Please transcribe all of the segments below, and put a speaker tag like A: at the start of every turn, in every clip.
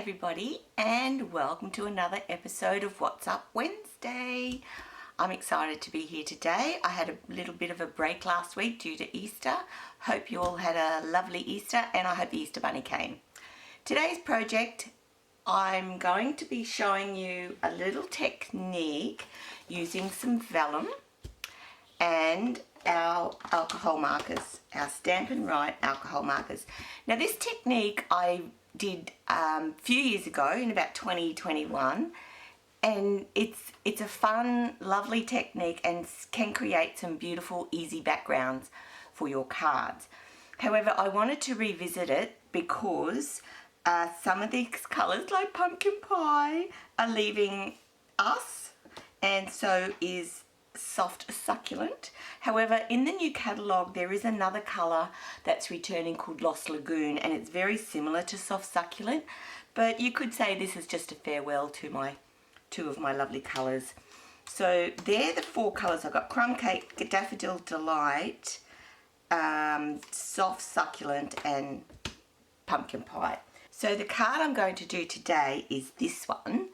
A: everybody, and welcome to another episode of What's Up Wednesday. I'm excited to be here today. I had a little bit of a break last week due to Easter. Hope you all had a lovely Easter, and I hope the Easter Bunny came. Today's project, I'm going to be showing you a little technique using some vellum and our alcohol markers, our Stampin' Right alcohol markers. Now this technique I did a few years ago in about 2021, and it's a fun, lovely technique and can create some beautiful, easy backgrounds for your cards. However, I wanted to revisit it because some of these colours, like pumpkin pie, are leaving us, and so is soft succulent. However, in the new catalogue there is another colour that's returning called Lost Lagoon, and it's very similar to soft succulent, but you could say this is just a farewell to two of my lovely colours. So they're the four colours I've got: Crumb Cake, Daffodil Delight, Soft Succulent, and Pumpkin Pie. So the card I'm going to do today is this one,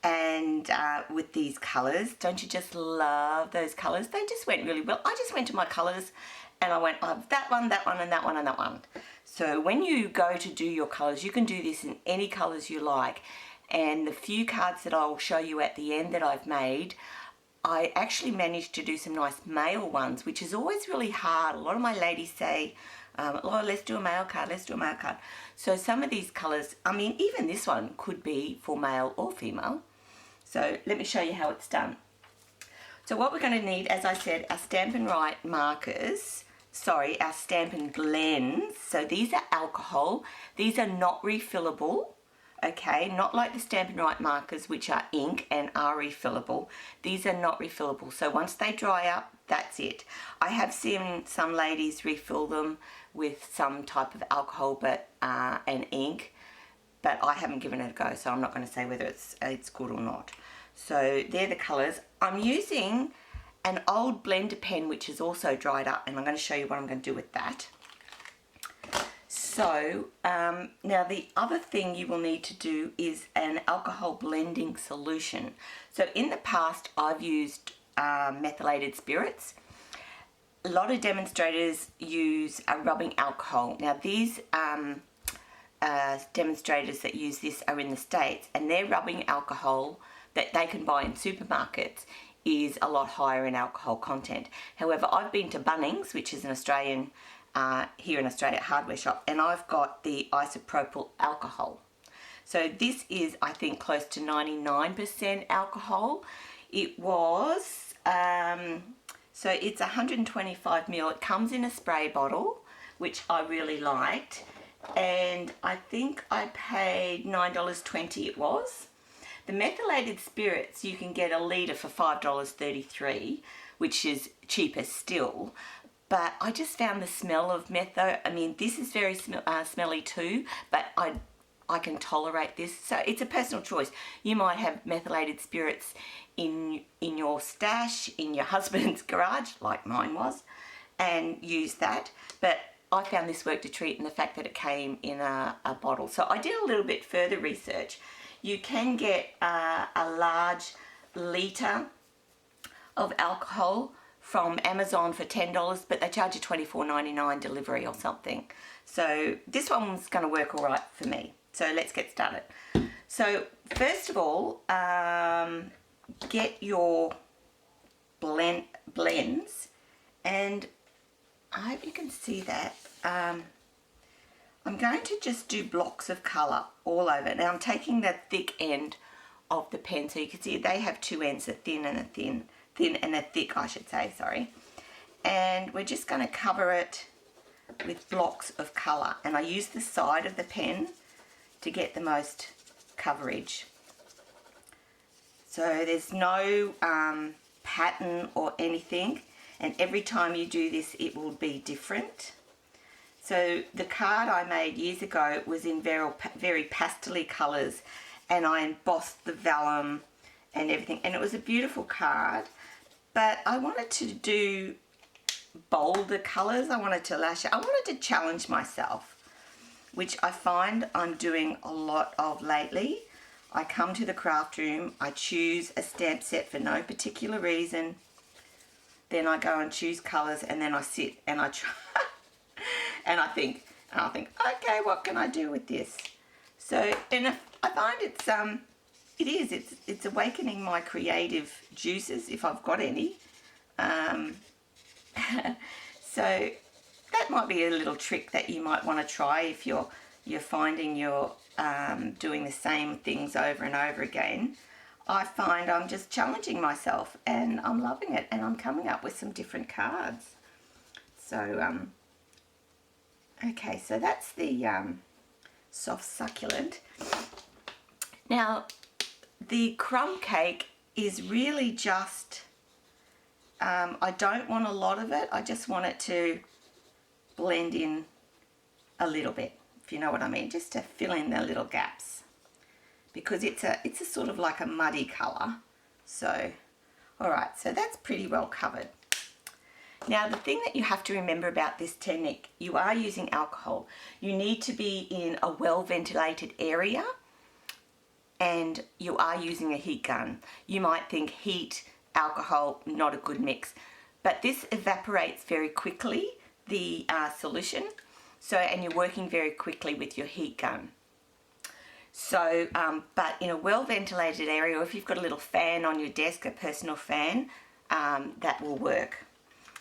A: and with these colours. Don't you just love those colours? They just went really well. I just went to my colours and I went, oh, that one, that one, and that one, and that one. So when you go to do your colours, you can do this in any colours you like. And the few cards that I'll show you at the end that I've made, I actually managed to do some nice male ones, which is always really hard. A lot of my ladies say, oh, let's do a male card, let's do a male card. So some of these colours, I mean, even this one could be for male or female. So let me show you how it's done. So what we're going to need, as I said, our Stampin' Right markers, our Stampin Blends. So these are alcohol. These are not refillable, okay? Not like the Stampin' Right markers, which are ink and are refillable. These are not refillable. So once they dry up, that's it. I have seen some ladies refill them with some type of alcohol and ink, but I haven't given it a go, so I'm not going to say whether it's good or not. So they're the colours. I'm using an old blender pen which is also dried up, and I'm going to show you what I'm going to do with that. So now the other thing you will need to do is an alcohol blending solution. So in the past I've used methylated spirits. A lot of demonstrators use rubbing alcohol. Now these demonstrators that use this are in the States, and their rubbing alcohol that they can buy in supermarkets is a lot higher in alcohol content. However, I've been to Bunnings, which is an Australian, here in Australia, hardware shop, and I've got the isopropyl alcohol. So this is, I think, close to 99% alcohol. It was, so it's 125 ml. It comes in a spray bottle, which I really liked. And I think I paid $9.20 it was. The methylated spirits you can get a litre for $5.33, which is cheaper still. But I just found the smell of metho, I mean, this is very smelly too, but I can tolerate this. So it's a personal choice. You might have methylated spirits in your stash, in your husband's garage, like mine was, and use that. But I found this worked a treat in the fact that it came in a bottle. So I did a little bit further research. You can get a large litre of alcohol from Amazon for $10, but they charge you $24.99 delivery or something. So this one's going to work all right for me. So let's get started. So first of all, get your blends, and I hope you can see that. I'm going to just do blocks of colour all over. Now I'm taking the thick end of the pen, so you can see they have two ends, a thin and a thin and a thick, I should say, sorry. And we're just going to cover it with blocks of colour, and I use the side of the pen to get the most coverage. So there's no pattern or anything, and every time you do this it will be different. So the card I made years ago was in very pastel-y colours, and I embossed the vellum and everything, and it was a beautiful card. But I wanted to do bolder colours. I wanted to lash it. I wanted to challenge myself which I find I'm doing a lot of lately. I come to the craft room, I choose a stamp set for no particular reason, then I go and choose colours, and then I sit and I try and I think, okay, what can I do with this? So, and I find it's awakening my creative juices, if I've got any. So that might be a little trick that you might want to try if you're finding you're doing the same things over and over again. I find I'm just challenging myself and I'm loving it, and I'm coming up with some different cards. So okay, so that's the soft succulent. Now the crumb cake is really just I don't want a lot of it. I just want it to blend in a little bit, if you know what I mean, just to fill in the little gaps, because it's a sort of like a muddy colour. So alright, so that's pretty well covered. Now the thing that you have to remember about this technique, you are using alcohol. You need to be in a well ventilated area, and you are using a heat gun. You might think heat, alcohol, not a good mix, but this evaporates very quickly, the solution. So, and you're working very quickly with your heat gun. So, but in a well ventilated area, or if you've got a little fan on your desk, a personal fan, that will work.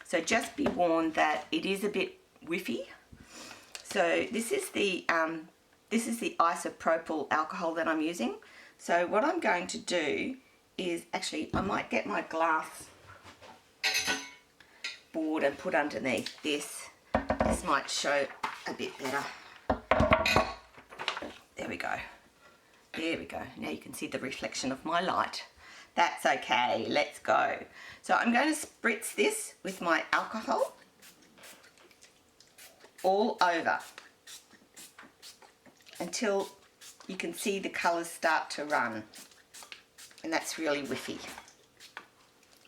A: So just be warned that it is a bit whiffy. So this is the isopropyl alcohol that I'm using. So what I'm going to do is, actually I might get my glass board and put underneath this. This might show a bit better. There we go. There we go. Now you can see the reflection of my light. That's okay, let's go. So I'm going to spritz this with my alcohol all over until you can see the colours start to run, and that's really whiffy.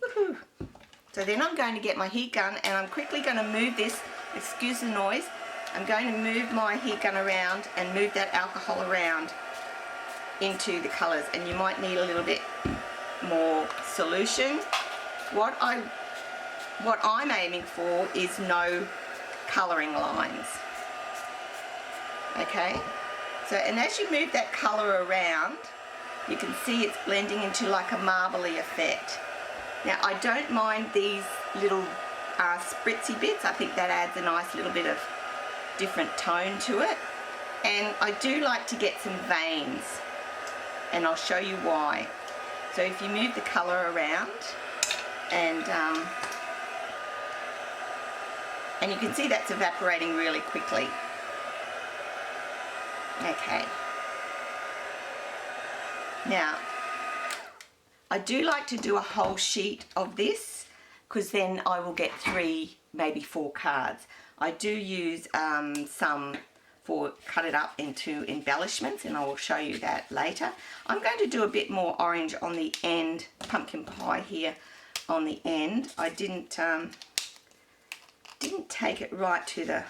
A: Woohoo! So then I'm going to get my heat gun, and I'm quickly going to move this, excuse the noise, I'm going to move my heat gun around and move that alcohol around into the colours, and you might need a little bit more solution. What I'm aiming for is no colouring lines. Okay, so, and as you move that colour around, you can see it's blending into like a marbly effect. Now I don't mind these little spritzy bits. I think that adds a nice little bit of different tone to it, and I do like to get some veins, and I'll show you why. So if you move the colour around, and you can see that's evaporating really quickly. Okay. Now, I do like to do a whole sheet of this, because then I will get 3, maybe 4 cards. I do use some for cut it up into embellishments, and I will show you that later. I'm going to do a bit more orange on the end, pumpkin pie here on the end. I didn't take it right to the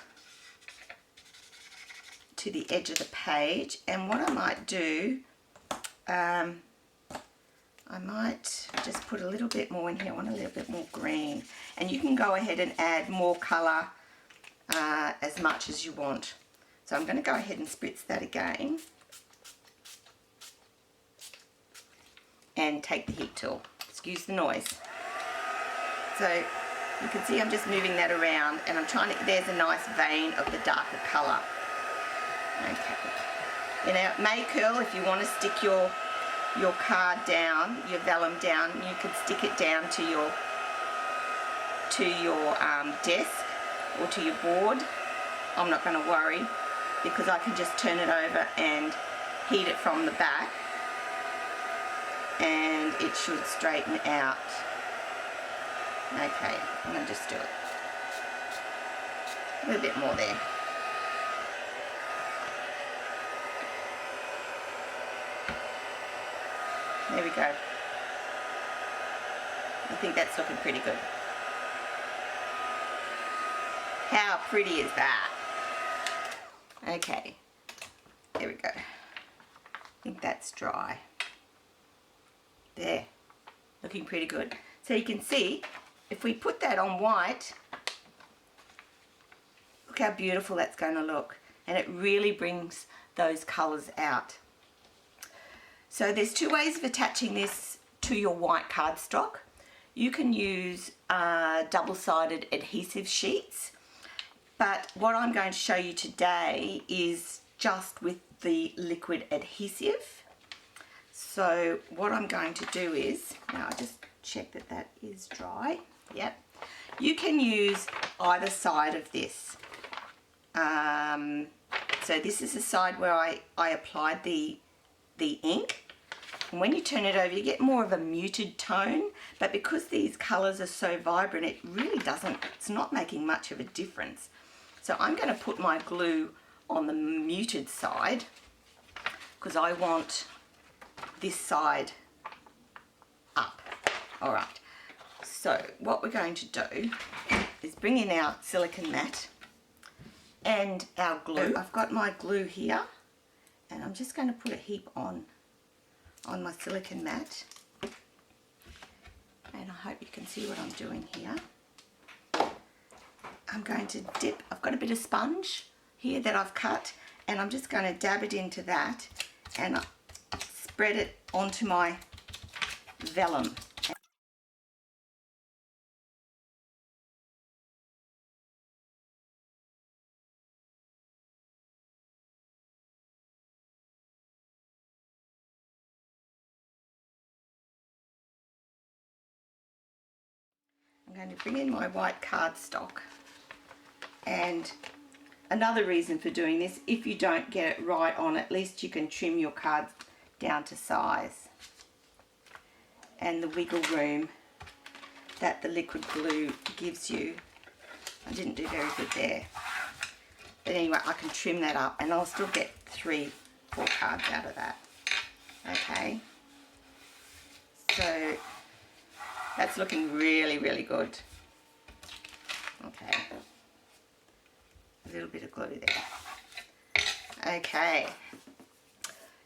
A: edge of the page, and what I might do, I might just put a little bit more in here. I want a little bit more green, and you can go ahead and add more colour as much as you want. So I'm going to go ahead and spritz that again and take the heat tool. Excuse the noise. So you can see I'm just moving that around, and I'm trying to, there's a nice vein of the darker colour. Okay. You know, it may curl if you want to stick your card down, your vellum down. You can stick it down to your desk or to your board. I'm not going to worry, because I can just turn it over and heat it from the back, and it should straighten out. Okay, I'm going to just do it. A little bit more there. There we go. I think that's looking pretty good. How pretty is that? Okay, There we go. I think that's dry. There, looking pretty good. So you can see, if we put that on white, look how beautiful that's going to look. And it really brings those colours out. So there's two ways of attaching this to your white cardstock. You can use double-sided adhesive sheets, but what I'm going to show you today is just with the liquid adhesive. So what I'm going to do is, now I just check that that is dry. Yep. You can use either side of this. So this is the side where I applied the ink. And when you turn it over, you get more of a muted tone, but because these colours are so vibrant, it really doesn't, it's not making much of a difference. So I'm going to put my glue on the muted side because I want this side up. All right, so what we're going to do is bring in our silicone mat and our glue. I've got my glue here, and I'm just going to put a heap on my silicone mat, and I hope you can see what I'm doing here. I'm going to dip, I've got a bit of sponge here that I've cut, and I'm just going to dab it into that and spread it onto my vellum. I'm going to bring in my white cardstock, and another reason for doing this, if you don't get it right on, at least you can trim your cards down to size. And the wiggle room that the liquid glue gives you, I didn't do very good there. But anyway, I can trim that up and I'll still get 3-4 cards out of that. Okay. So that's looking really, really good. Okay. A little bit of glue there. Okay.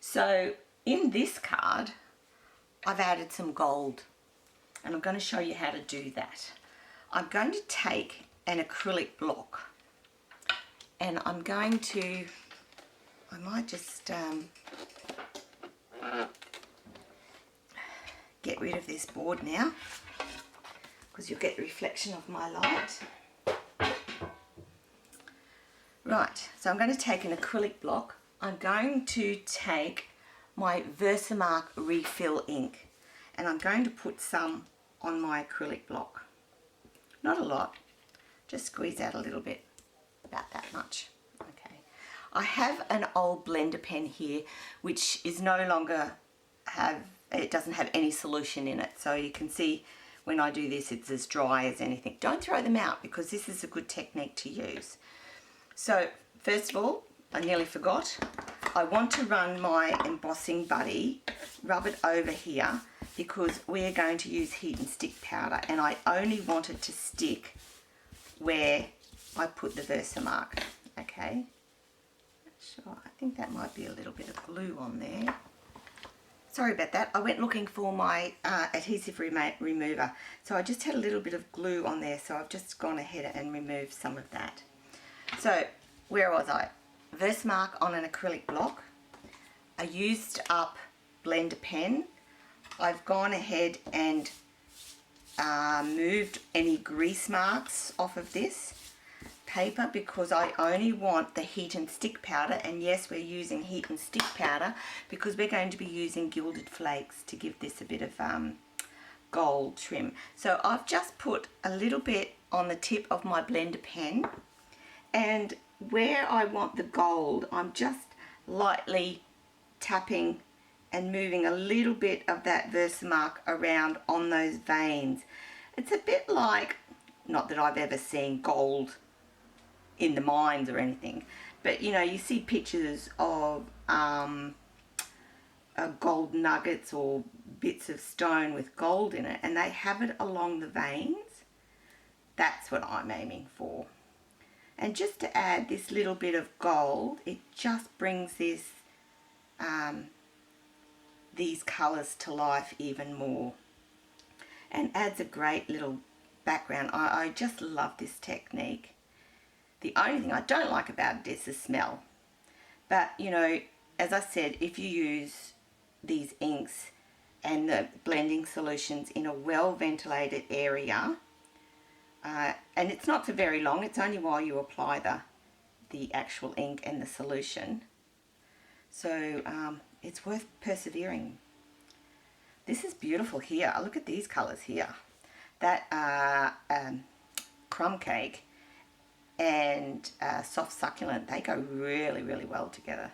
A: So in this card, I've added some gold, and I'm going to show you how to do that. I'm going to take an acrylic block, and I'm going to, I might just get rid of this board now, because you'll get the reflection of my light. Right, so I'm going to take an acrylic block. I'm going to take my Versamark refill ink, and I'm going to put some on my acrylic block. Not a lot, just squeeze out a little bit, about that much. Okay, I have an old blender pen here which is no longer it doesn't have any solution in it, so you can see when I do this it's as dry as anything. Don't throw them out because this is a good technique to use. So first of all, I nearly forgot, I want to run my embossing buddy, rub it over here, because we're going to use heat and stick powder, and I only want it to stick where I put the Versamark. Okay, sure, I think that might be a little bit of glue on there. Sorry about that, I went looking for my adhesive remover, so I just had a little bit of glue on there, so I've just gone ahead and removed some of that. So where was I? Versamark on an acrylic block, a used up blender pen. I've gone ahead and moved any grease marks off of this paper because I only want the heat and stick powder, and yes, we're using heat and stick powder because we're going to be using gilded flakes to give this a bit of gold trim. So I've just put a little bit on the tip of my blender pen, and where I want the gold, I'm just lightly tapping and moving a little bit of that Versamark around on those veins. It's a bit like, not that I've ever seen gold in the mines or anything, but you know, you see pictures of gold nuggets or bits of stone with gold in it, and they have it along the veins. That's what I'm aiming for. And just to add this little bit of gold, it just brings this these colours to life even more, and adds a great little background. I just love this technique. The only thing I don't like about it is the smell. But, you know, as I said, if you use these inks and the blending solutions in a well-ventilated area, and it's not for very long, it's only while you apply the actual ink and the solution. So it's worth persevering. This is beautiful here. Look at these colours here. That crumb cake and soft succulent, they go really, really well together.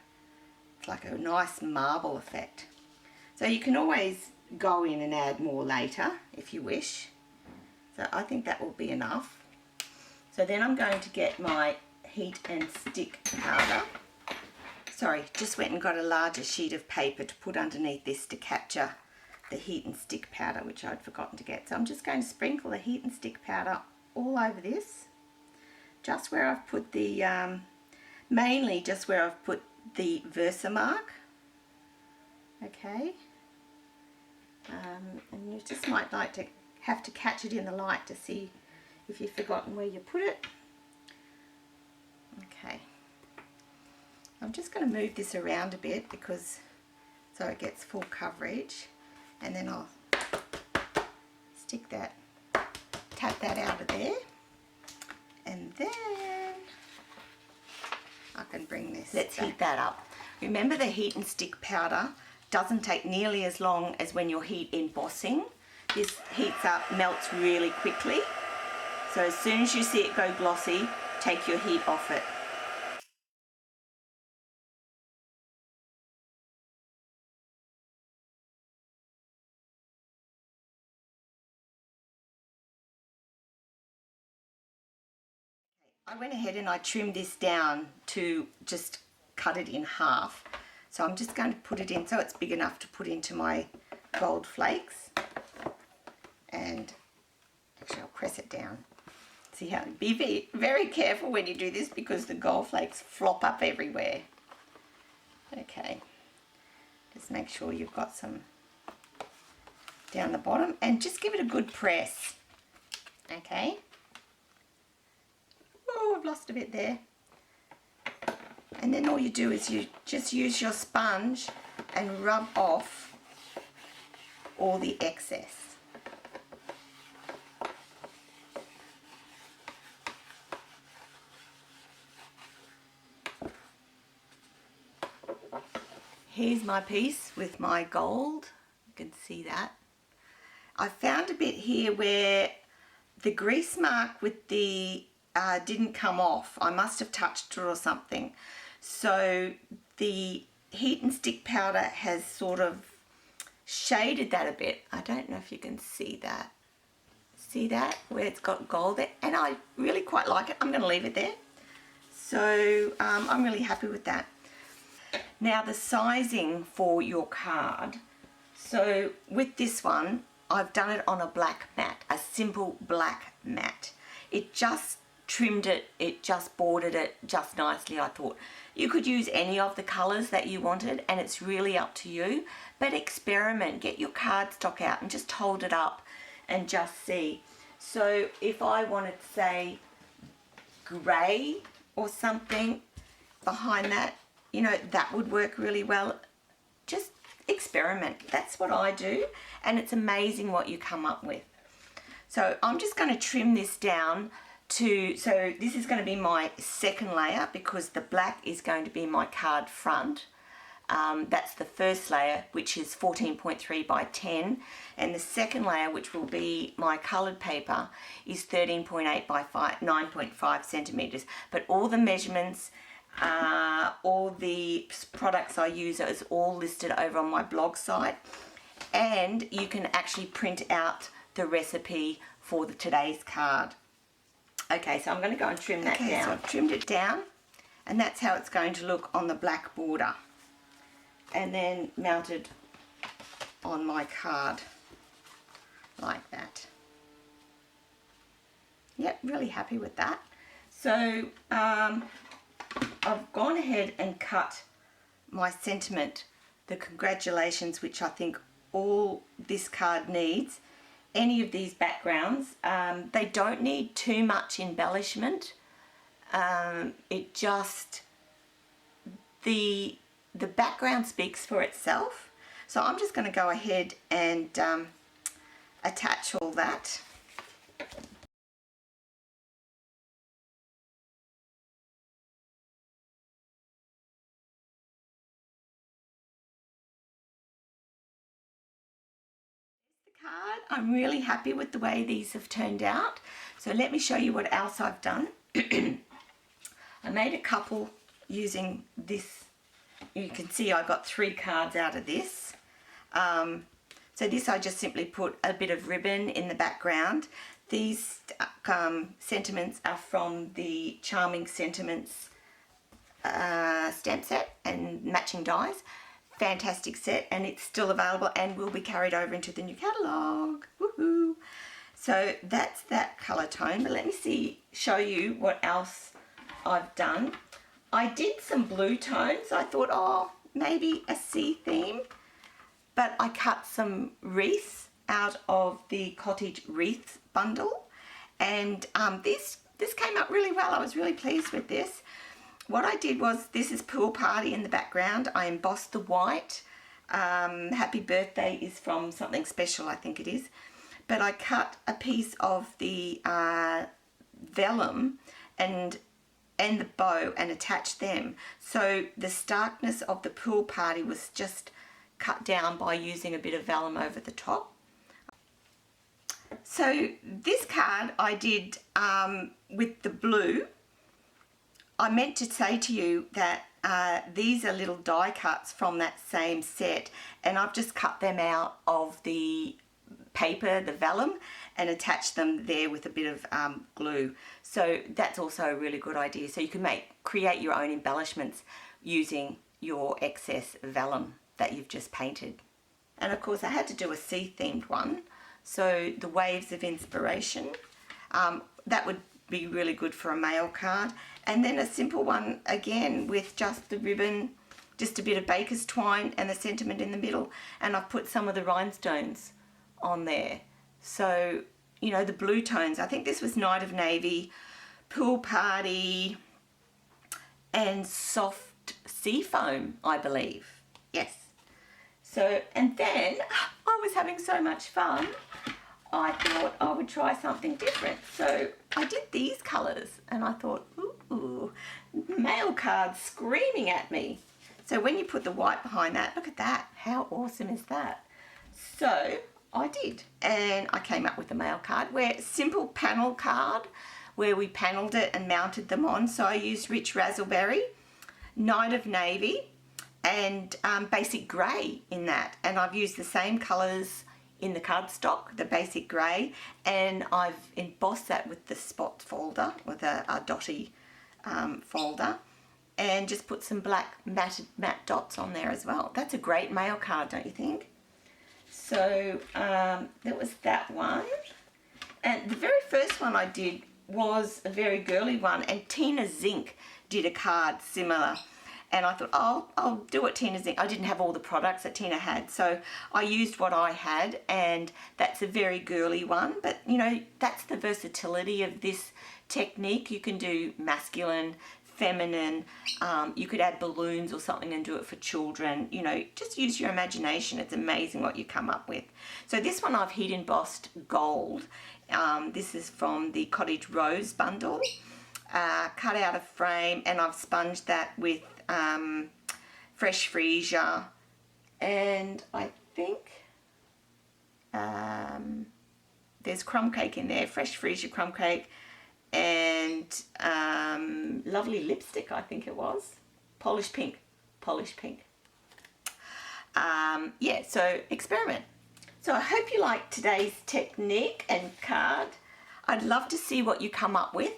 A: It's like a nice marble effect. So you can always go in and add more later if you wish. So I think that will be enough. So then I'm going to get my heat and stick powder. Sorry, just went and got a larger sheet of paper to put underneath this to capture the heat and stick powder, which I'd forgotten to get. So I'm just going to sprinkle the heat and stick powder all over this, just where I've put the, mainly just where I've put the Versamark. Okay. And you just might like to have to catch it in the light to see if you've forgotten where you put it. Okay. I'm just going to move this around a bit because so it gets full coverage, and then I'll stick that, tap that out of there, and then I can bring this. Let's heat that up. Remember, the heat and stick powder doesn't take nearly as long as when you're heat embossing. This heats up, melts really quickly. So as soon as you see it go glossy, take your heat off it. I went ahead and I trimmed this down to just cut it in half. So I'm just going to put it in so it's big enough to put into my gold flakes. And actually I'll press it down. See how, be very, very careful when you do this because the gold flakes flop up everywhere. Okay, just make sure you've got some down the bottom and just give it a good press. Okay. Oh, I've lost a bit there. And then all you do is you just use your sponge and rub off all the excess. Here's my piece with my gold. You can see that. I found a bit here where the grease mark with the didn't come off. I must have touched it or something. So the heat and stick powder has sort of shaded that a bit. I don't know if you can see that. See that? Where it's got gold there? And I really quite like it. I'm going to leave it there. So I'm really happy with that. Now the sizing for your card. So with this one, I've done it on a black mat, a simple black mat. It just trimmed it, it just bordered it just nicely, I thought. You could use any of the colours that you wanted and it's really up to you, but experiment, get your cardstock out and just hold it up and just see. So if I wanted to say grey or something behind that, you know, that would work really well. Just experiment, that's what I do, and it's amazing what you come up with. So I'm just going to trim this down to, so this is going to be my second layer because the black is going to be my card front. That's the first layer, which is 14.3 by 10, and the second layer, which will be my coloured paper, is 13.8 by 9.5 centimetres. But all the measurements, all the products I use is all listed over on my blog site, and you can actually print out the recipe for today's card. Okay, so I'm going to go and trim that down. So I've trimmed it down, and that's how it's going to look on the black border, and then mounted on my card like that. Yep, really happy with that. So I've gone ahead and cut my sentiment the congratulations, which I think all this card needs. Any of these backgrounds, they don't need too much embellishment. It just, the background speaks for itself. So I'm just going to go ahead and attach all that. Card. I'm really happy with the way these have turned out. So let me show you what else I've done. I made a couple using this. You can see I got 3 cards out of this. So this I just simply put a bit of ribbon in the background. These sentiments are from the Charming Sentiments stamp set and matching dies. Fantastic set, and it's still available and will be carried over into the new catalogue. Woohoo! So that's that colour tone, but let me show you what else I've done. I did some blue tones. I thought, oh, maybe a sea theme, but I cut some wreaths out of the Cottage Wreaths bundle, and this came out really well. I was really pleased with this. What I did was, this is Pool Party in the background. I embossed the white. Happy Birthday is from Something Special, I think it is. But I cut a piece of the vellum and the bow and attached them. So the starkness of the Pool Party was just cut down by using a bit of vellum over the top. So this card I did with the blue. I meant to say to you that these are little die cuts from that same set, and I've just cut them out of the paper, the vellum, and attached them there with a bit of glue. So that's also a really good idea. So you can create your own embellishments using your excess vellum that you've just painted. And of course I had to do a sea themed one. So the Waves of Inspiration, that would be really good for a mail card. And then a simple one again with just the ribbon, just a bit of baker's twine and the sentiment in the middle, and I've put some of the rhinestones on there. So, you know, the blue tones, I think this was Night of Navy, Pool Party, and Soft Sea Foam, I believe. Yes. So, and then I was having so much fun, I thought I would try something different. So I did these colours, and I thought, ooh, mail cards screaming at me. So when you put the white behind that, look at that. How awesome is that? So I did, and I came up with a mail card, where simple panel card, where we panelled it and mounted them on. So I used Rich Razzleberry, Night of Navy, and Basic Grey in that. And I've used the same colours in the cardstock, the basic grey, and I've embossed that with the spot folder, with a dotty folder, and just put some black matte dots on there as well. That's a great mail card, don't you think? So that was that one. And the very first one I did was a very girly one, and Tina Zink did a card similar. And I thought, oh, I'll do what Tina Zink. I didn't have all the products that Tina had, so I used what I had, and that's a very girly one. But, you know, that's the versatility of this technique. You can do masculine, feminine, you could add balloons or something and do it for children. You know, just use your imagination. It's amazing what you come up with. So this one I've heat embossed gold. This is from the Cottage Rose bundle. Cut out a frame, and I've sponged that with fresh freesia, and I think there's crumb cake in there, fresh freesia crumb cake, and lovely lipstick, I think it was, polish pink. Yeah, so experiment. So I hope you like today's technique and card. I'd love to see what you come up with.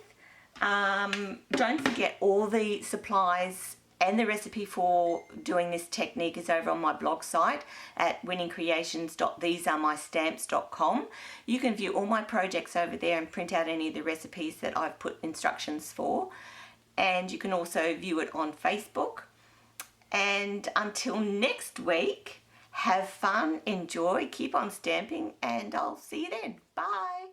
A: Don't forget, all the supplies and the recipe for doing this technique is over on my blog site at winningcreations.thesearemystamps.com. You can view all my projects over there and print out any of the recipes that I've put instructions for. And you can also view it on Facebook. And until next week, have fun, enjoy, keep on stamping, and I'll see you then. Bye.